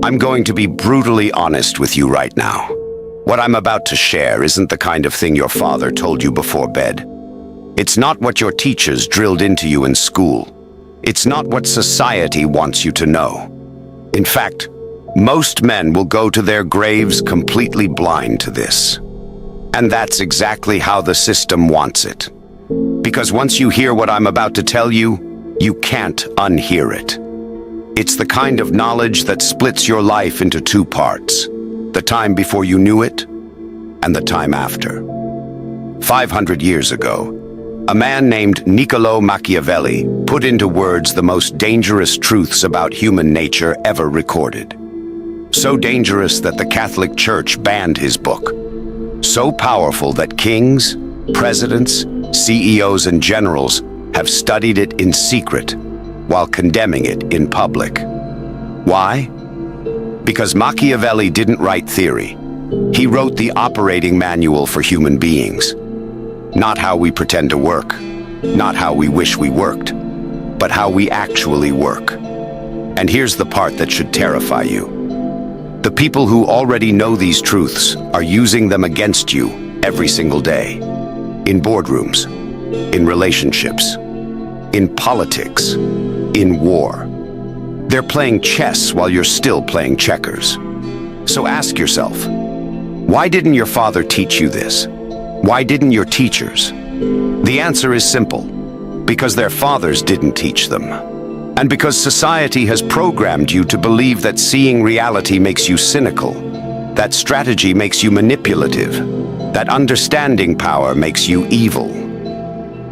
I'm going to be brutally honest with you right now. What I'm about to share isn't the kind of thing your father told you before bed. It's not what your teachers drilled into you in school. It's not what society wants you to know. In fact, most men will go to their graves completely blind to this. And that's exactly how the system wants it. Because once you hear what I'm about to tell you, you can't unhear it. It's the kind of knowledge that splits your life into two parts: the time before you knew it, and the time after. 500 years ago, a man named Niccolo Machiavelli put into words the most dangerous truths about human nature ever recorded. So dangerous that the Catholic Church banned his book. So powerful that kings, presidents, CEOs, and generals have studied it in secret while condemning it in public. Why? Because Machiavelli didn't write theory. He wrote the operating manual for human beings. Not how we pretend to work, not how we wish we worked, but how we actually work. And here's the part that should terrify you. The people who already know these truths are using them against you every single day. In boardrooms, in relationships, in politics, in war. They're playing chess while you're still playing checkers. So ask yourself, why didn't your father teach you this? Why didn't your teachers? The answer is simple: because their fathers didn't teach them. And because society has programmed you to believe that seeing reality makes you cynical, that strategy makes you manipulative, that understanding power makes you evil.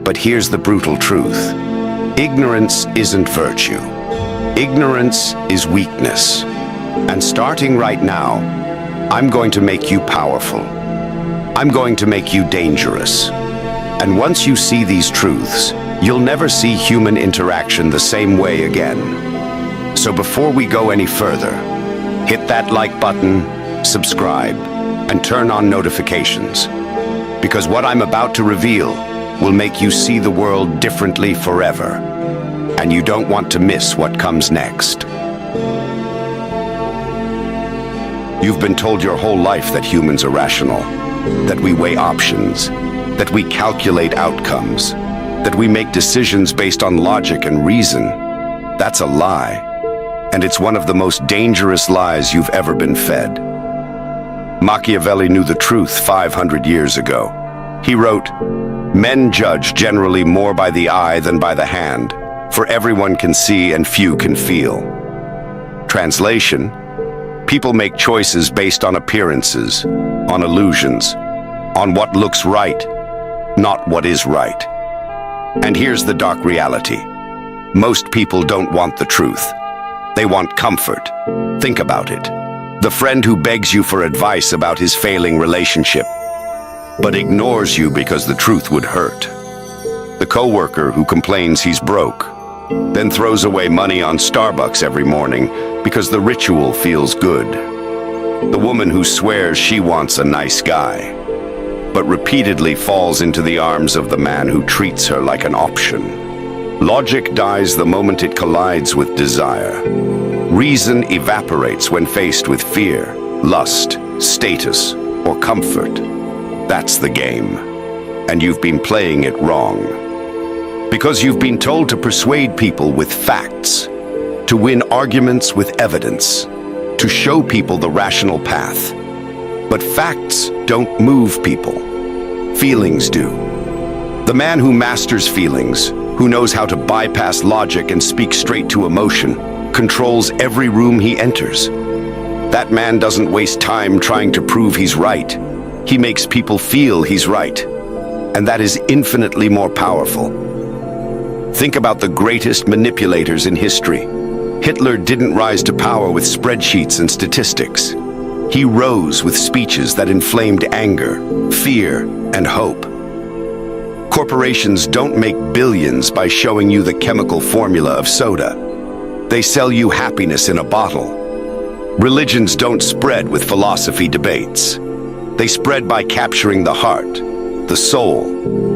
But here's the brutal truth. Ignorance isn't virtue. Ignorance is weakness. And starting right now, I'm going to make you powerful. I'm going to make you dangerous. And once you see these truths, you'll never see human interaction the same way again. So before we go any further, hit that like button, subscribe, and turn on notifications. Because what I'm about to reveal will make you see the world differently forever. And you don't want to miss what comes next. You've been told your whole life that humans are rational, that we weigh options, that we calculate outcomes, that we make decisions based on logic and reason. That's a lie. And it's one of the most dangerous lies you've ever been fed. Machiavelli knew the truth 500 years ago. He wrote, "Men judge generally more by the eye than by the hand, for everyone can see and few can feel." Translation: people make choices based on appearances, on illusions, on what looks right, not what is right. And here's the dark reality. Most people don't want the truth. They want comfort. Think about it. The friend who begs you for advice about his failing relationship, but ignores you because the truth would hurt. The coworker who complains he's broke, then throws away money on Starbucks every morning because the ritual feels good. The woman who swears she wants a nice guy, but repeatedly falls into the arms of the man who treats her like an option. Logic dies the moment it collides with desire. Reason evaporates when faced with fear, lust, status, or comfort. That's the game. And you've been playing it wrong. Because you've been told to persuade people with facts, to win arguments with evidence, to show people the rational path. But facts don't move people. Feelings do. The man who masters feelings, who knows how to bypass logic and speak straight to emotion, controls every room he enters. That man doesn't waste time trying to prove he's right. He makes people feel he's right. And that is infinitely more powerful. Think about the greatest manipulators in history. Hitler didn't rise to power with spreadsheets and statistics. He rose with speeches that inflamed anger, fear, and hope. Corporations don't make billions by showing you the chemical formula of soda. They sell you happiness in a bottle. Religions don't spread with philosophy debates. They spread by capturing the heart, the soul,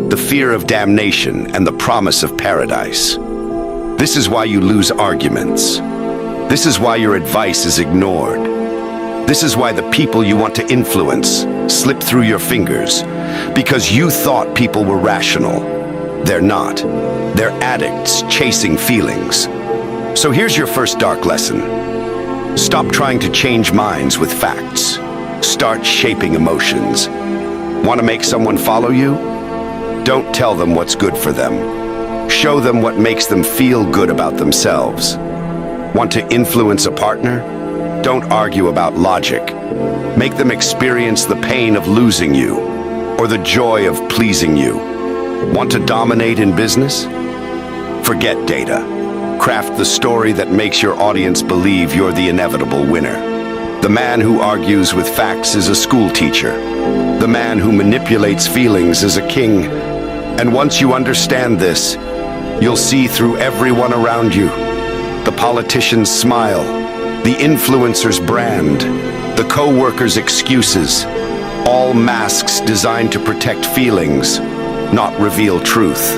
the fear of damnation, and the promise of paradise. This is why you lose arguments. This is why your advice is ignored. This is why the people you want to influence slip through your fingers, because you thought people were rational. They're not. They're addicts chasing feelings. So here's your first dark lesson. Stop trying to change minds with facts. Start shaping emotions. Want to make someone follow you? Don't tell them what's good for them. Show them what makes them feel good about themselves. Want to influence a partner? Don't argue about logic. Make them experience the pain of losing you or the joy of pleasing you. Want to dominate in business? Forget data. Craft the story that makes your audience believe you're the inevitable winner. The man who argues with facts is a school teacher. The man who manipulates feelings is a king. And once you understand this, you'll see through everyone around you. The politician's smile, the influencer's brand, the co-worker's excuses, all masks designed to protect feelings, not reveal truth.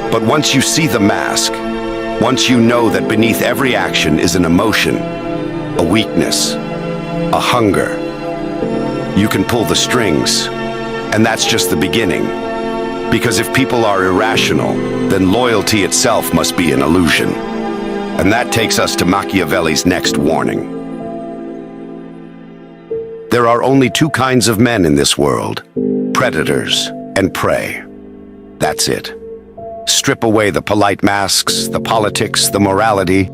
But once you see the mask, once you know that beneath every action is an emotion, a weakness, a hunger, you can pull the strings. And that's just the beginning. Because if people are irrational, then loyalty itself must be an illusion. And that takes us to Machiavelli's next warning. There are only two kinds of men in this world, predators and prey. That's it. Strip away the polite masks, the politics, the morality,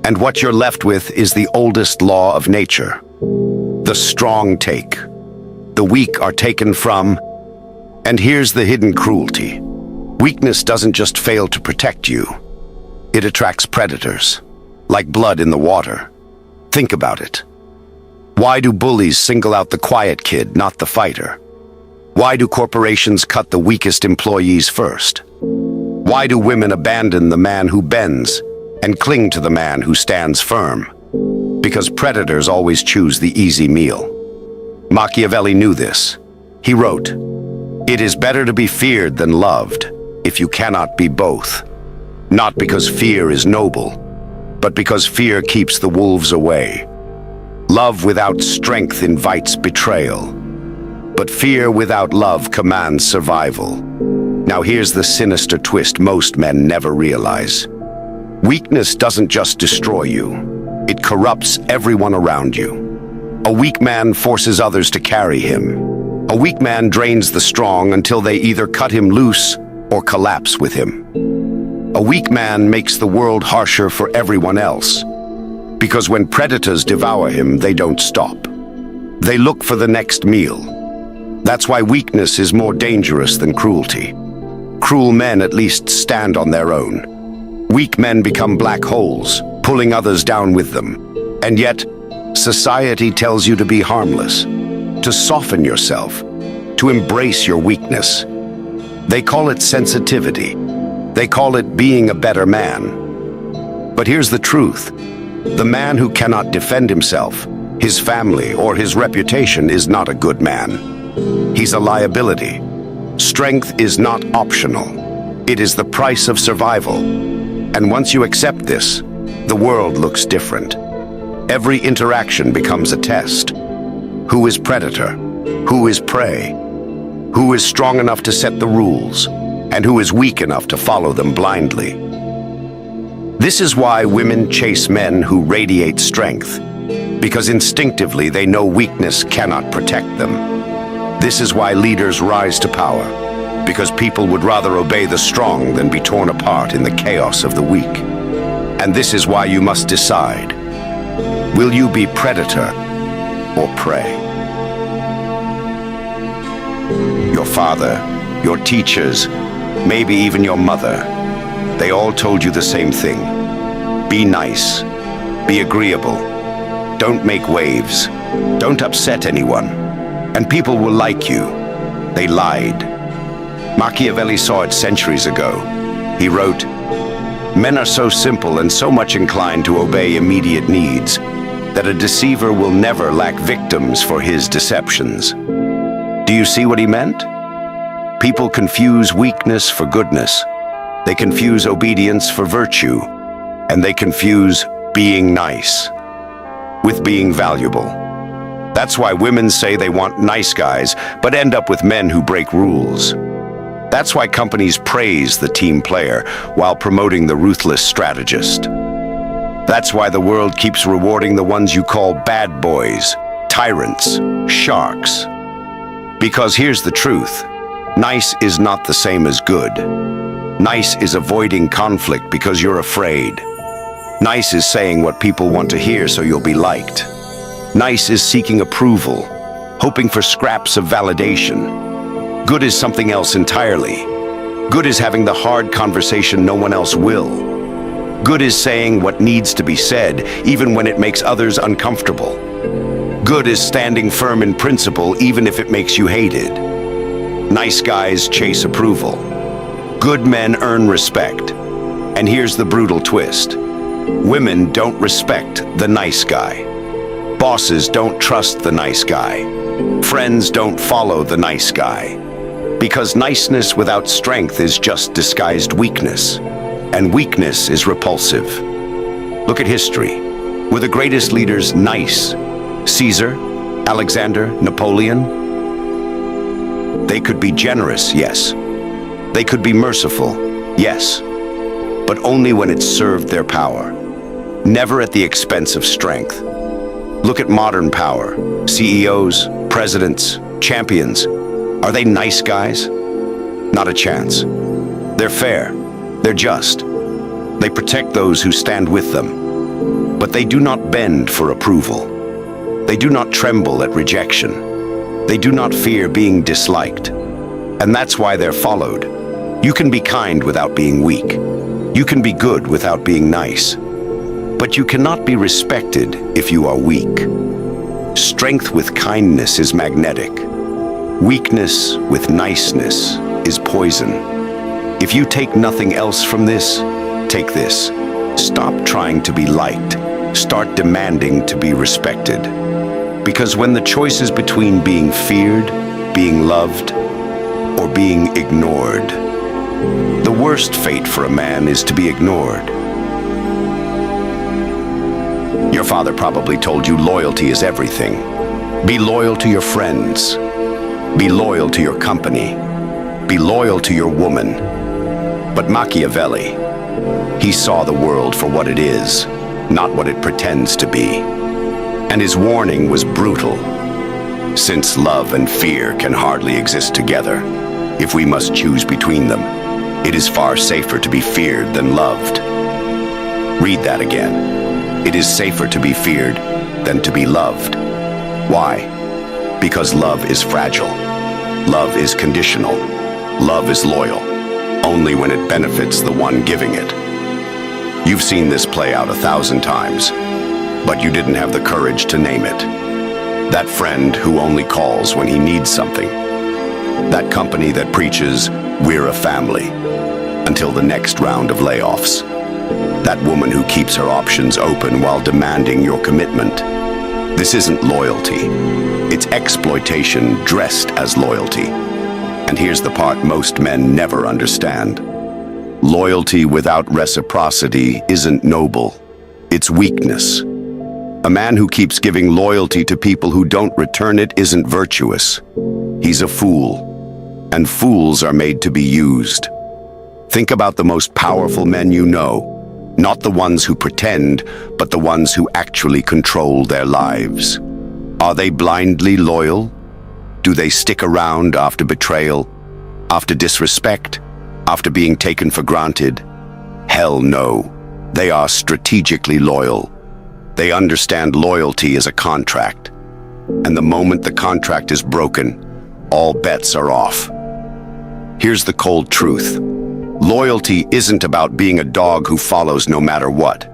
and what you're left with is the oldest law of nature. The strong take. The weak are taken from, and here's the hidden cruelty. Weakness doesn't just fail to protect you. It attracts predators, like blood in the water. Think about it. Why do bullies single out the quiet kid, not the fighter? Why do corporations cut the weakest employees first? Why do women abandon the man who bends and cling to the man who stands firm? Because predators always choose the easy meal. Machiavelli knew this. He wrote, "It is better to be feared than loved, if you cannot be both. Not because fear is noble, but because fear keeps the wolves away. Love without strength invites betrayal, but fear without love commands survival." Now here's the sinister twist most men never realize. Weakness doesn't just destroy you, it corrupts everyone around you. A weak man forces others to carry him. A weak man drains the strong until they either cut him loose or collapse with him. A weak man makes the world harsher for everyone else. Because when predators devour him, they don't stop. They look for the next meal. That's why weakness is more dangerous than cruelty. Cruel men at least stand on their own. Weak men become black holes, pulling others down with them. And yet, society tells you to be harmless, to soften yourself, to embrace your weakness. They call it sensitivity. They call it being a better man. But here's the truth. The man who cannot defend himself, his family, or his reputation is not a good man. He's a liability. Strength is not optional. It is the price of survival. And once you accept this, the world looks different. Every interaction becomes a test. Who is predator? Who is prey? Who is strong enough to set the rules? And who is weak enough to follow them blindly? This is why women chase men who radiate strength, because instinctively they know weakness cannot protect them. This is why leaders rise to power, because people would rather obey the strong than be torn apart in the chaos of the weak. And this is why you must decide. Will you be predator or prey? Your father, your teachers, maybe even your mother, they all told you the same thing. Be nice. Be agreeable. Don't make waves. Don't upset anyone. And people will like you. They lied. Machiavelli saw it centuries ago. He wrote, "Men are so simple and so much inclined to obey immediate needs that a deceiver will never lack victims for his deceptions." Do you see what he meant? People confuse weakness for goodness. They confuse obedience for virtue. And they confuse being nice, with being valuable. That's why women say they want nice guys, but end up with men who break rules. That's why companies praise the team player while promoting the ruthless strategist. That's why the world keeps rewarding the ones you call bad boys, tyrants, sharks. Because here's the truth. Nice is not the same as good. Nice is avoiding conflict because you're afraid. Nice is saying what people want to hear so you'll be liked. Nice is seeking approval, hoping for scraps of validation. Good is something else entirely. Good is having the hard conversation no one else will. Good is saying what needs to be said, even when it makes others uncomfortable. Good is standing firm in principle, even if it makes you hated. Nice guys chase approval. Good men earn respect. And here's the brutal twist. Women don't respect the nice guy. Bosses don't trust the nice guy. Friends don't follow the nice guy. Because niceness without strength is just disguised weakness. And weakness is repulsive. Look at history. Were the greatest leaders nice? Caesar, Alexander, Napoleon? They could be generous, yes. They could be merciful, yes. But only when it served their power. Never at the expense of strength. Look at modern power. CEOs, presidents, champions. Are they nice guys? Not a chance. They're fair. They're just. They protect those who stand with them. But they do not bend for approval. They do not tremble at rejection. They do not fear being disliked. And that's why they're followed. You can be kind without being weak. You can be good without being nice. But you cannot be respected if you are weak. Strength with kindness is magnetic. Weakness with niceness is poison. If you take nothing else from this, take this. Stop trying to be liked. Start demanding to be respected. Because when the choice is between being feared, being loved, or being ignored, the worst fate for a man is to be ignored. Your father probably told you loyalty is everything. Be loyal to your friends. Be loyal to your company. Be loyal to your woman. But Machiavelli, he saw the world for what it is, not what it pretends to be. And his warning was brutal. Since love and fear can hardly exist together, if we must choose between them, it is far safer to be feared than loved. Read that again. It is safer to be feared than to be loved. Why? Because love is fragile. Love is conditional. Love is loyal. Only when it benefits the one giving it. You've seen this play out 1,000 times, but you didn't have the courage to name it. That friend who only calls when he needs something. That company that preaches, "We're a family," until the next round of layoffs. That woman who keeps her options open while demanding your commitment. This isn't loyalty. It's exploitation dressed as loyalty. And here's the part most men never understand. Loyalty without reciprocity isn't noble. It's weakness. A man who keeps giving loyalty to people who don't return it isn't virtuous. He's a fool. And fools are made to be used. Think about the most powerful men you know. Not the ones who pretend, but the ones who actually control their lives. Are they blindly loyal? Do they stick around after betrayal, after disrespect, after being taken for granted? Hell no. They are strategically loyal. They understand loyalty is a contract. And the moment the contract is broken, all bets are off. Here's the cold truth. Loyalty isn't about being a dog who follows no matter what.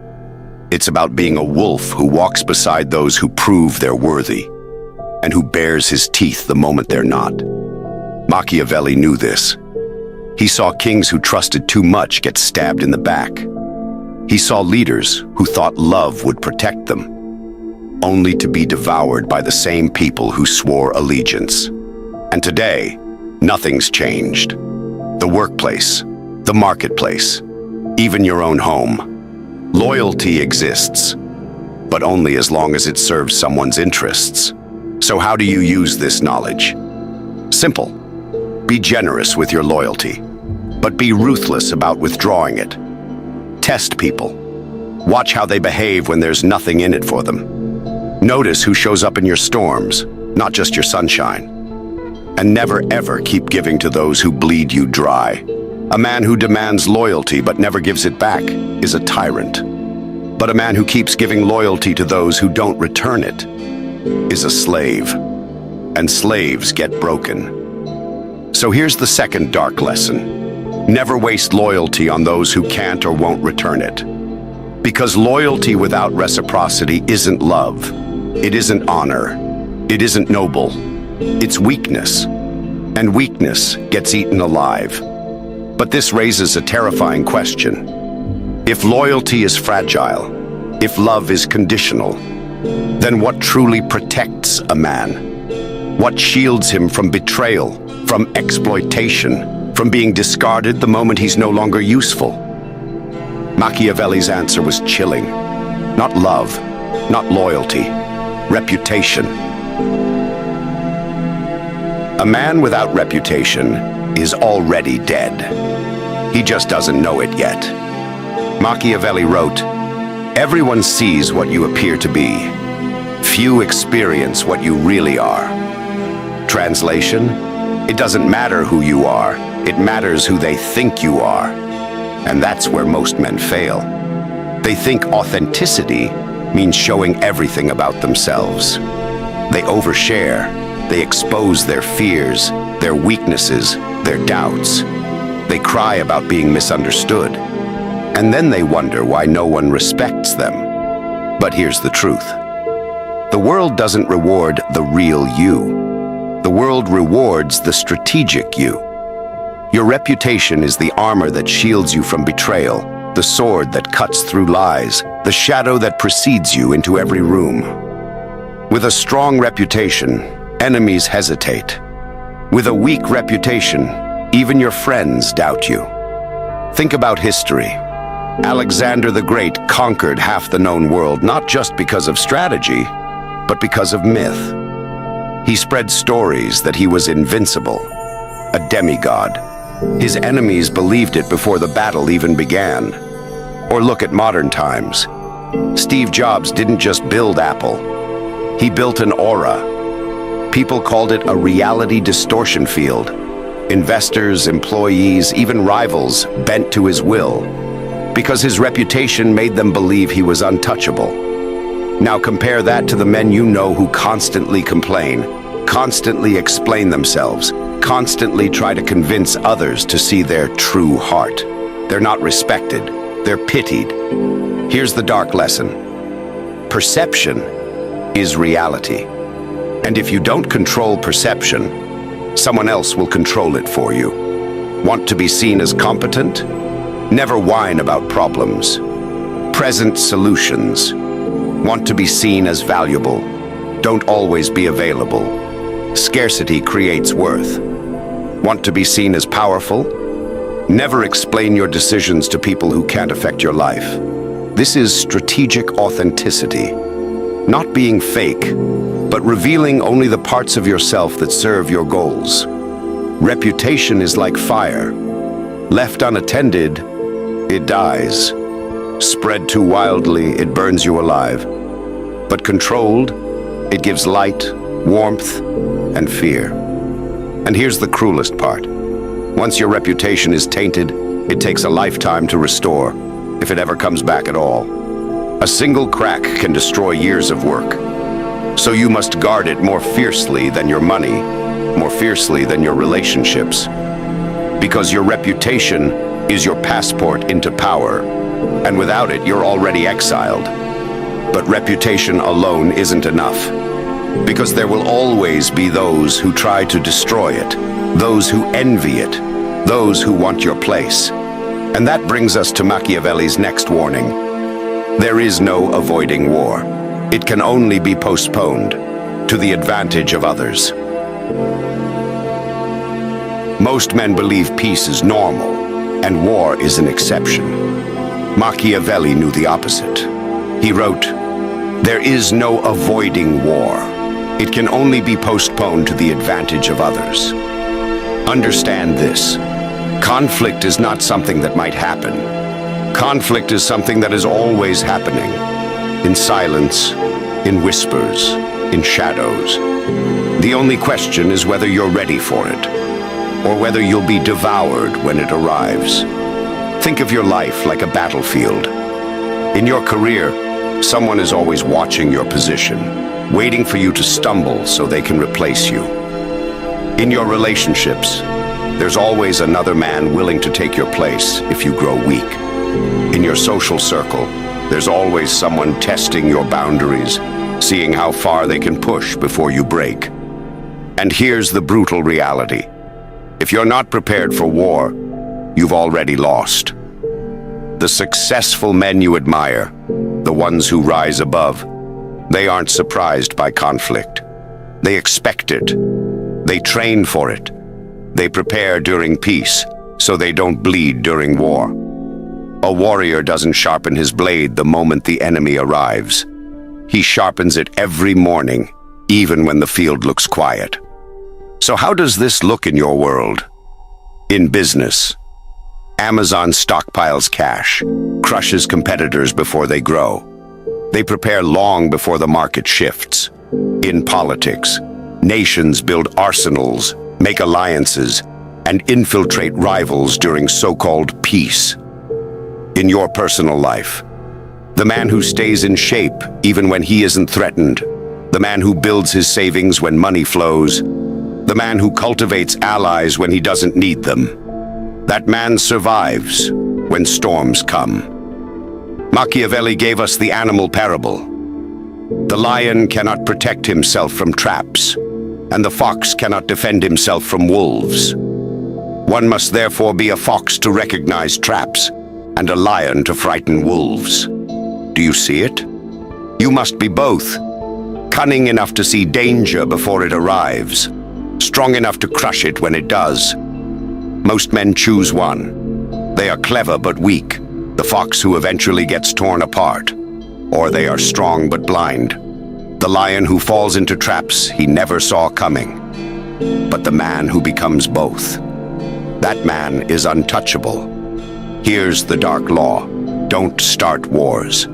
It's about being a wolf who walks beside those who prove they're worthy, and who bares his teeth the moment they're not. Machiavelli knew this. He saw kings who trusted too much get stabbed in the back. He saw leaders who thought love would protect them, only to be devoured by the same people who swore allegiance. And today, nothing's changed. The workplace, the marketplace, even your own home. Loyalty exists, but only as long as it serves someone's interests. So how do you use this knowledge? Simple. Be generous with your loyalty, but be ruthless about withdrawing it. Test people. Watch how they behave when there's nothing in it for them. Notice who shows up in your storms, not just your sunshine. And never ever keep giving to those who bleed you dry. A man who demands loyalty but never gives it back is a tyrant. But a man who keeps giving loyalty to those who don't return it is a slave. And slaves get broken. So here's the second dark lesson. Never waste loyalty on those who can't or won't return it. Because loyalty without reciprocity isn't love. It isn't honor. It isn't noble. It's weakness. And weakness gets eaten alive. But this raises a terrifying question. If loyalty is fragile, if love is conditional, then what truly protects a man? What shields him from betrayal, from exploitation, from being discarded the moment he's no longer useful? Machiavelli's answer was chilling. Not love, not loyalty, reputation. A man without reputation is already dead. He just doesn't know it yet. Machiavelli wrote, "Everyone sees what you appear to be. Few experience what you really are." Translation, it doesn't matter who you are, it matters who they think you are. And that's where most men fail. They think authenticity means showing everything about themselves. They overshare. They expose their fears, their weaknesses, their doubts. They cry about being misunderstood. And then they wonder why no one respects them. But here's the truth. The world doesn't reward the real you. The world rewards the strategic you. Your reputation is the armor that shields you from betrayal, the sword that cuts through lies, the shadow that precedes you into every room. With a strong reputation, enemies hesitate. With a weak reputation, even your friends doubt you. Think about history. Alexander the Great conquered half the known world not just because of strategy, but because of myth. He spread stories that he was invincible, a demigod. His enemies believed it before the battle even began. Or look at modern times. Steve Jobs didn't just build Apple. He built an aura. People called it a reality distortion field. Investors, employees, even rivals bent to his will, because his reputation made them believe he was untouchable. Now compare that to the men you know who constantly complain, constantly explain themselves, constantly try to convince others to see their true heart. They're not respected, they're pitied. Here's the dark lesson. Perception is reality. And if you don't control perception, someone else will control it for you. Want to be seen as competent? Never whine about problems. Present solutions. Want to be seen as valuable? Don't always be available. Scarcity creates worth. Want to be seen as powerful? Never explain your decisions to people who can't affect your life. This is strategic authenticity. Not being fake, but revealing only the parts of yourself that serve your goals. Reputation is like fire. Left unattended, it dies. Spread too wildly, it burns you alive. But controlled, it gives light, warmth, and fear. And here's the cruelest part. Once your reputation is tainted, it takes a lifetime to restore, if it ever comes back at all. A single crack can destroy years of work. So you must guard it more fiercely than your money, more fiercely than your relationships. Because your reputation is your passport into power, and without it, you're already exiled. But reputation alone isn't enough. Because there will always be those who try to destroy it, those who envy it, those who want your place. And that brings us to Machiavelli's next warning. There is no avoiding war. It can only be postponed to the advantage of others. Most men believe peace is normal and war is an exception. Machiavelli knew the opposite. He wrote, "There is no avoiding war. It can only be postponed to the advantage of others." Understand this. Conflict is not something that might happen. Conflict is something that is always happening. In silence, in whispers, in shadows. The only question is whether you're ready for it, or whether you'll be devoured when it arrives. Think of your life like a battlefield. In your career, someone is always watching your position, waiting for you to stumble so they can replace you. In your relationships, there's always another man willing to take your place if you grow weak. In your social circle, there's always someone testing your boundaries, seeing how far they can push before you break. And here's the brutal reality. If you're not prepared for war, you've already lost. The successful men you admire, the ones who rise above, they aren't surprised by conflict. They expect it. They train for it. They prepare during peace, so they don't bleed during war. A warrior doesn't sharpen his blade the moment the enemy arrives. He sharpens it every morning, even when the field looks quiet. So how does this look in your world? In business, Amazon stockpiles cash, crushes competitors before they grow. They prepare long before the market shifts. In politics, nations build arsenals, make alliances, and infiltrate rivals during so-called peace. In your personal life, the man who stays in shape even when he isn't threatened, the man who builds his savings when money flows, the man who cultivates allies when he doesn't need them, that man survives when storms come. Machiavelli gave us the animal parable. The lion cannot protect himself from traps, and the fox cannot defend himself from wolves. One must therefore be a fox to recognize traps, and a lion to frighten wolves. Do you see it? You must be both. Cunning enough to see danger before it arrives, strong enough to crush it when it does. Most men choose one. They are clever but weak, the fox who eventually gets torn apart. Or they are strong but blind, the lion who falls into traps he never saw coming. But the man who becomes both, that man is untouchable. Here's the dark law. Don't start wars,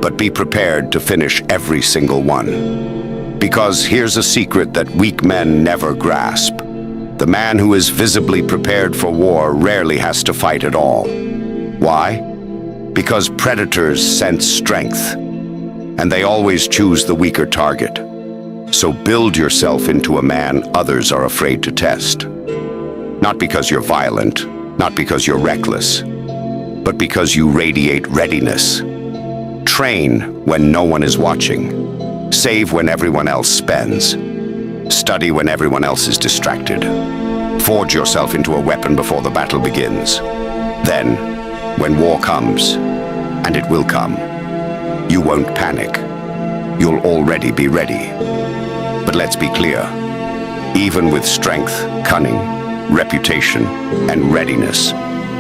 but be prepared to finish every single one. Because here's a secret that weak men never grasp. The man who is visibly prepared for war rarely has to fight at all. Why? Because predators sense strength, and they always choose the weaker target. So build yourself into a man others are afraid to test. Not because you're violent, not because you're reckless, but because you radiate readiness. Train when no one is watching. Save when everyone else spends. Study when everyone else is distracted. Forge yourself into a weapon before the battle begins. Then, when war comes, and it will come, you won't panic. You'll already be ready. But let's be clear. Even with strength, cunning, reputation, and readiness,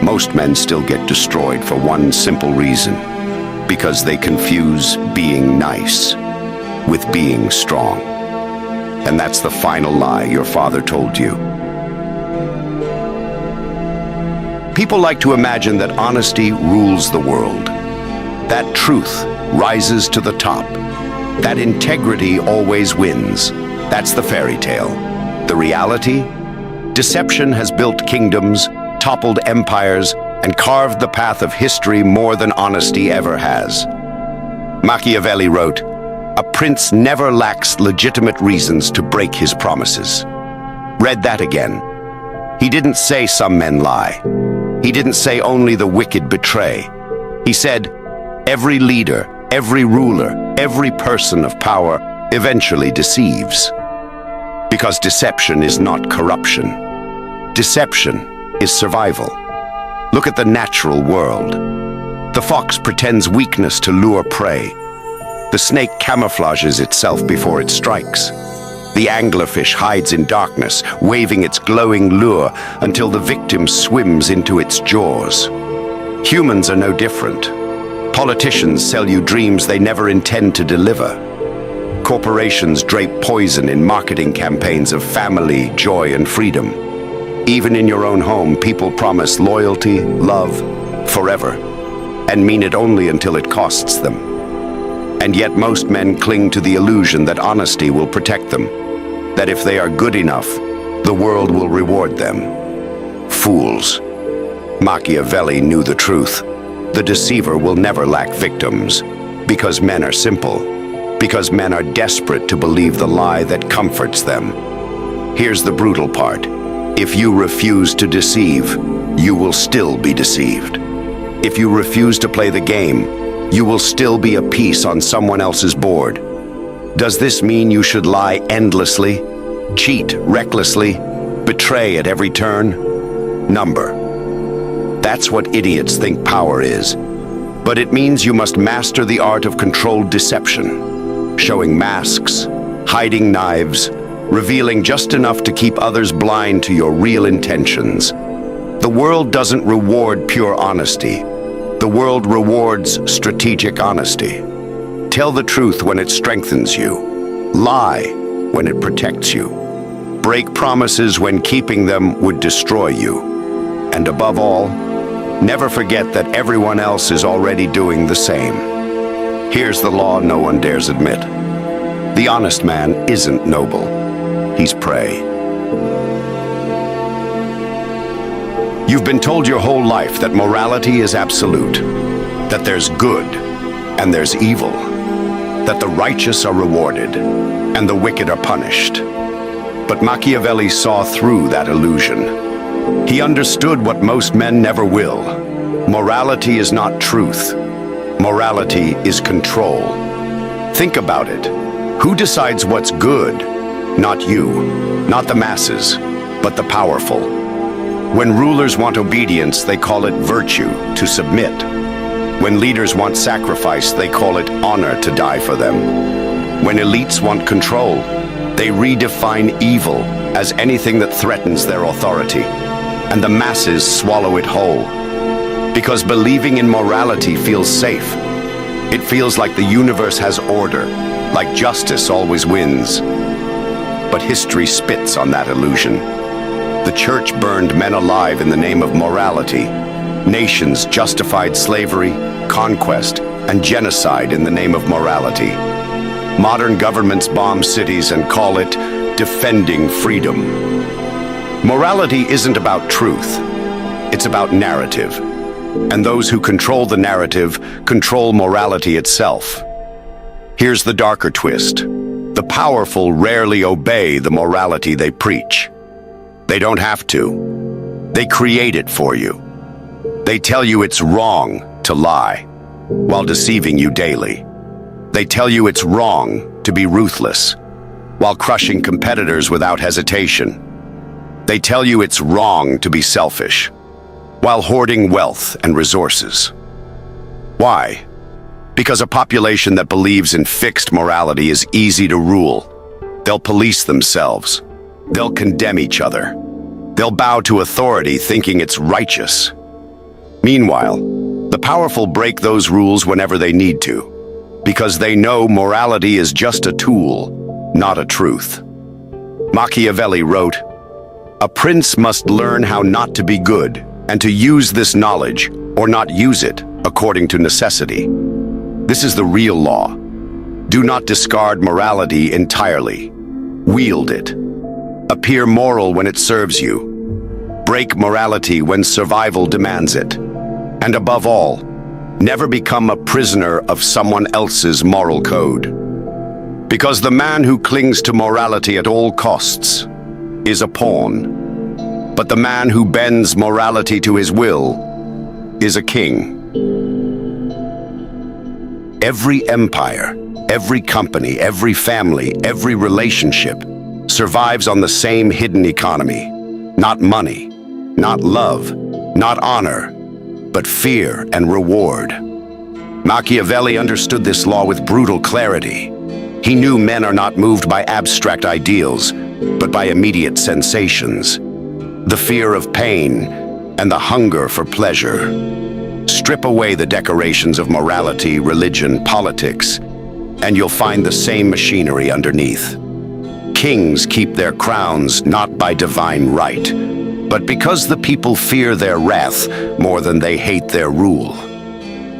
most men still get destroyed for one simple reason. Because they confuse being nice with being strong. And that's the final lie your father told you. People like to imagine that honesty rules the world, that truth rises to the top, that integrity always wins. That's the fairy tale. The reality? Deception has built kingdoms, toppled empires, and carved the path of history more than honesty ever has. Machiavelli wrote, "A prince never lacks legitimate reasons to break his promises." Read that again. He didn't say some men lie. He didn't say only the wicked betray. He said, every leader, every ruler, every person of power eventually deceives. Because deception is not corruption. Deception is survival. Look at the natural world. The fox pretends weakness to lure prey. The snake camouflages itself before it strikes. The anglerfish hides in darkness, waving its glowing lure until the victim swims into its jaws. Humans are no different. Politicians sell you dreams they never intend to deliver. Corporations drape poison in marketing campaigns of family, joy, and freedom. Even in your own home, people promise loyalty, love, forever, and mean it only until it costs them. And yet most men cling to the illusion that honesty will protect them, that if they are good enough, the world will reward them. Fools. Machiavelli knew the truth. The deceiver will never lack victims, because men are simple, because men are desperate to believe the lie that comforts them. Here's the brutal part. If you refuse to deceive, you will still be deceived. If you refuse to play the game, you will still be a piece on someone else's board. Does this mean you should lie endlessly, cheat recklessly, betray at every turn? Number. That's what idiots think power is. But it means you must master the art of controlled deception, showing masks, hiding knives, revealing just enough to keep others blind to your real intentions. The world doesn't reward pure honesty. The world rewards strategic honesty. Tell the truth when it strengthens you. Lie when it protects you. Break promises when keeping them would destroy you. And above all, never forget that everyone else is already doing the same. Here's the law no one dares admit. The honest man isn't noble. He's prey. You've been told your whole life that morality is absolute, that there's good and there's evil, that the righteous are rewarded and the wicked are punished. But Machiavelli saw through that illusion. He understood what most men never will. Morality is not truth. Morality is control. Think about it. Who decides what's good? Not you, not the masses, but the powerful. When rulers want obedience, they call it virtue, to submit. When leaders want sacrifice, they call it honor, to die for them. When elites want control, they redefine evil as anything that threatens their authority. And the masses swallow it whole. Because believing in morality feels safe. It feels like the universe has order, like justice always wins. But history spits on that illusion. The church burned men alive in the name of morality. Nations justified slavery, conquest, and genocide in the name of morality. Modern governments bomb cities and call it defending freedom. Morality isn't about truth. It's about narrative. And those who control the narrative control morality itself. Here's the darker twist. The powerful rarely obey the morality they preach. They don't have to. They create it for you. They tell you it's wrong to lie, while deceiving you daily. They tell you it's wrong to be ruthless, while crushing competitors without hesitation. They tell you it's wrong to be selfish, while hoarding wealth and resources. Why? Because a population that believes in fixed morality is easy to rule. They'll police themselves. They'll condemn each other. They'll bow to authority thinking it's righteous. Meanwhile, the powerful break those rules whenever they need to, because they know morality is just a tool, not a truth. Machiavelli wrote, "A prince must learn how not to be good, and to use this knowledge, or not use it, according to necessity." This is the real law. Do not discard morality entirely. Wield it. Appear moral when it serves you. Break morality when survival demands it. And above all, never become a prisoner of someone else's moral code. Because the man who clings to morality at all costs is a pawn. But the man who bends morality to his will is a king. Every empire, every company, every family, every relationship survives on the same hidden economy. Not money, not love, not honor, but fear and reward. Machiavelli understood this law with brutal clarity. He knew men are not moved by abstract ideals, but by immediate sensations. The fear of pain and the hunger for pleasure. Strip away the decorations of morality, religion, politics, and you'll find the same machinery underneath. Kings keep their crowns not by divine right, but because the people fear their wrath more than they hate their rule.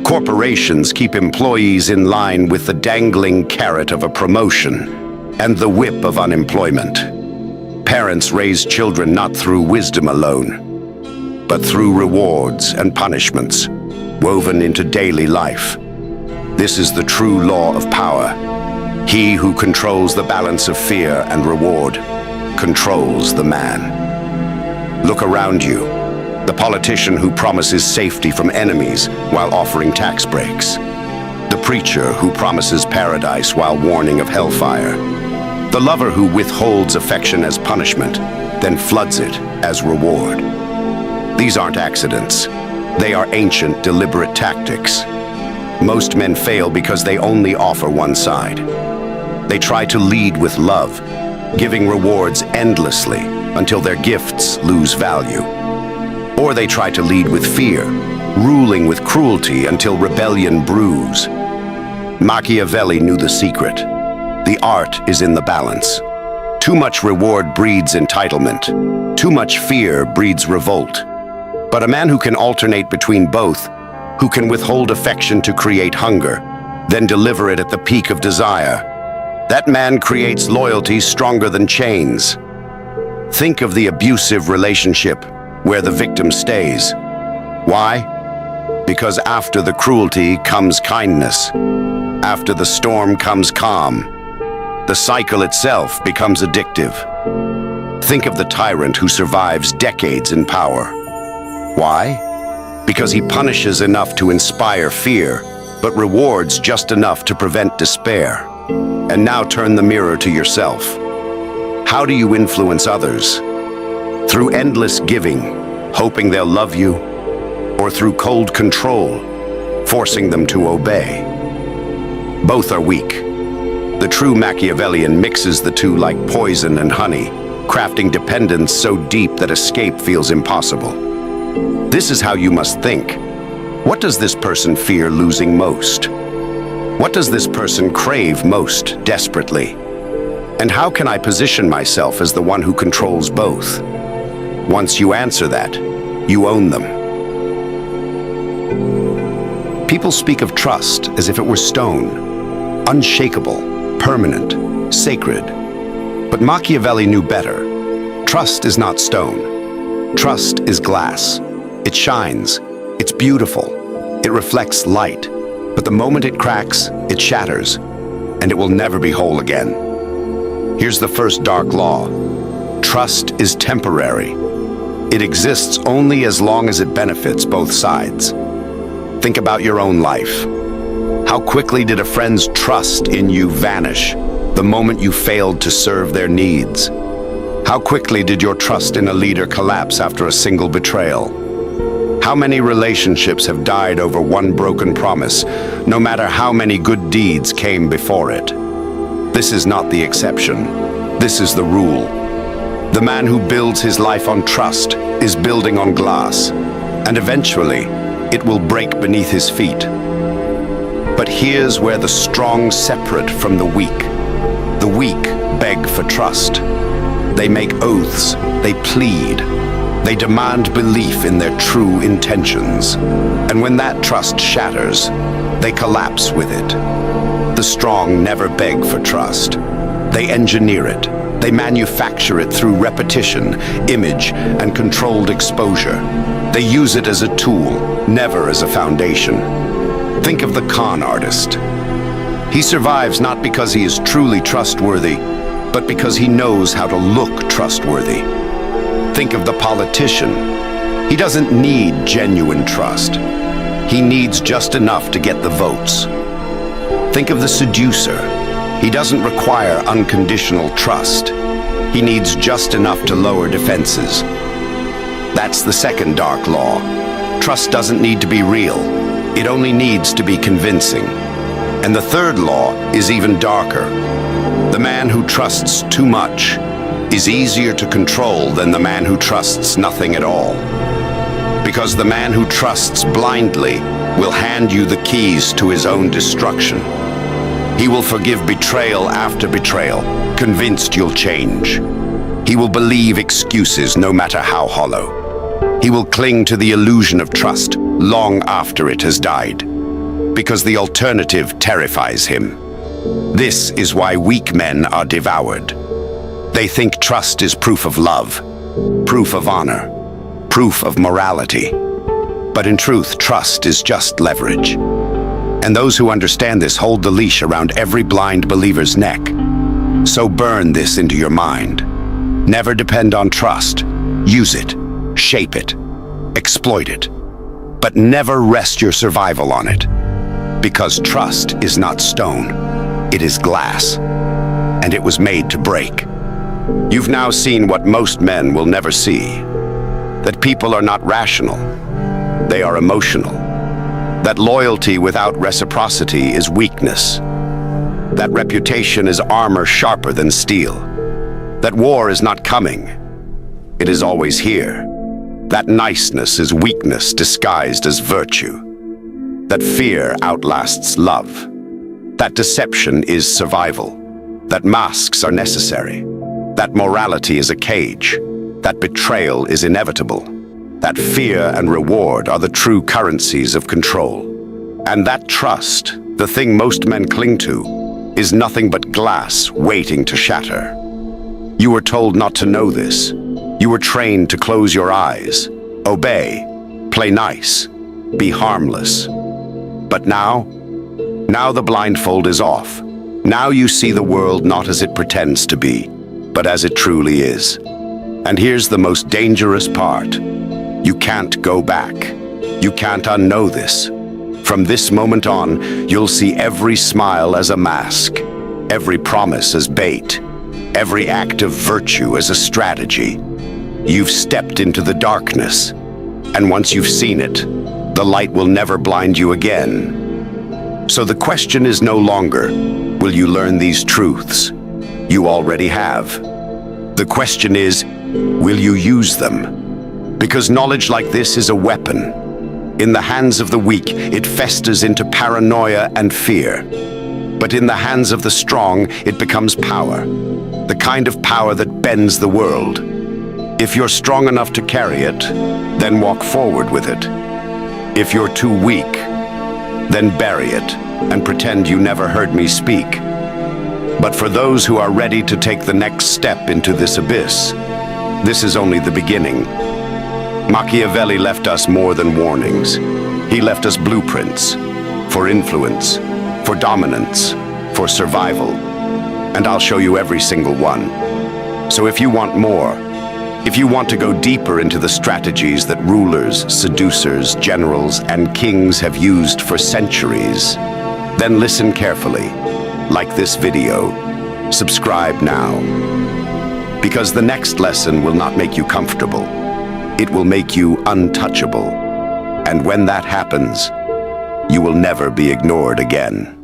Corporations keep employees in line with the dangling carrot of a promotion and the whip of unemployment. Parents raise children not through wisdom alone, but through rewards and punishments woven into daily life. This is the true law of power. He who controls the balance of fear and reward controls the man. Look around you. The politician who promises safety from enemies while offering tax breaks. The preacher who promises paradise while warning of hellfire. The lover who withholds affection as punishment, then floods it as reward. These aren't accidents. They are ancient, deliberate tactics. Most men fail because they only offer one side. They try to lead with love, giving rewards endlessly until their gifts lose value. Or they try to lead with fear, ruling with cruelty until rebellion brews. Machiavelli knew the secret. The art is in the balance. Too much reward breeds entitlement. Too much fear breeds revolt. But a man who can alternate between both, who can withhold affection to create hunger, then deliver it at the peak of desire, that man creates loyalty stronger than chains. Think of the abusive relationship where the victim stays. Why? Because after the cruelty comes kindness. After the storm comes calm. The cycle itself becomes addictive. Think of the tyrant who survives decades in power. Why? Because he punishes enough to inspire fear, but rewards just enough to prevent despair. And now turn the mirror to yourself. How do you influence others? Through endless giving, hoping they'll love you, or through cold control, forcing them to obey? Both are weak. The true Machiavellian mixes the two like poison and honey, crafting dependence so deep that escape feels impossible. This is how you must think. What does this person fear losing most? What does this person crave most desperately? And how can I position myself as the one who controls both? Once you answer that, you own them. People speak of trust as if it were stone, unshakable, permanent, sacred. But Machiavelli knew better. Trust is not stone. Trust is glass. It shines. It's beautiful. It reflects light. But the moment it cracks, it shatters, and it will never be whole again. Here's the first dark law. Trust is temporary. It exists only as long as it benefits both sides. Think about your own life. How quickly did a friend's trust in you vanish the moment you failed to serve their needs? How quickly did your trust in a leader collapse after a single betrayal? How many relationships have died over one broken promise, no matter how many good deeds came before it? This is not the exception. This is the rule. The man who builds his life on trust is building on glass, and eventually it will break beneath his feet. But here's where the strong separate from the weak. The weak beg for trust. They make oaths, they plead. They demand belief in their true intentions. And when that trust shatters, they collapse with it. The strong never beg for trust. They engineer it. They manufacture it through repetition, image, and controlled exposure. They use it as a tool, never as a foundation. Think of the con artist. He survives not because he is truly trustworthy, but because he knows how to look trustworthy. Think of the politician. He doesn't need genuine trust. He needs just enough to get the votes. Think of the seducer. He doesn't require unconditional trust. He needs just enough to lower defenses. That's the second dark law. Trust doesn't need to be real. It only needs to be convincing. And the third law is even darker. The man who trusts too much is easier to control than the man who trusts nothing at all. Because the man who trusts blindly will hand you the keys to his own destruction. He will forgive betrayal after betrayal, convinced you'll change. He will believe excuses no matter how hollow. He will cling to the illusion of trust long after it has died, because the alternative terrifies him. This is why weak men are devoured. They think trust is proof of love, proof of honor, proof of morality. But in truth, trust is just leverage. And those who understand this hold the leash around every blind believer's neck. So burn this into your mind. Never depend on trust. Use it, shape it, exploit it. But never rest your survival on it. Because trust is not stone, it is glass. And it was made to break. You've now seen what most men will never see. That people are not rational. They are emotional. That loyalty without reciprocity is weakness. That reputation is armor sharper than steel. That war is not coming. It is always here. That niceness is weakness disguised as virtue. That fear outlasts love. That deception is survival. That masks are necessary. That morality is a cage. That betrayal is inevitable. That fear and reward are the true currencies of control. And that trust, the thing most men cling to, is nothing but glass waiting to shatter. You were told not to know this. You were trained to close your eyes, obey, play nice, be harmless. But now the blindfold is off. Now you see the world not as it pretends to be, but as it truly is. And here's the most dangerous part. You can't go back. You can't unknow this. From this moment on, you'll see every smile as a mask, every promise as bait, every act of virtue as a strategy. You've stepped into the darkness, and once you've seen it, the light will never blind you again. So the question is no longer, will you learn these truths? You already have. The question is, will you use them? Because knowledge like this is a weapon. In the hands of the weak, it festers into paranoia and fear. But in the hands of the strong, it becomes power. The kind of power that bends the world. If you're strong enough to carry it, then walk forward with it. If you're too weak, then bury it and pretend you never heard me speak. But for those who are ready to take the next step into this abyss, this is only the beginning. Machiavelli left us more than warnings. He left us blueprints for influence, for dominance, for survival. And I'll show you every single one. So if you want more, if you want to go deeper into the strategies that rulers, seducers, generals, and kings have used for centuries, then listen carefully. Like this video, subscribe now. Because the next lesson will not make you comfortable. It will make you untouchable. And when that happens, you will never be ignored again.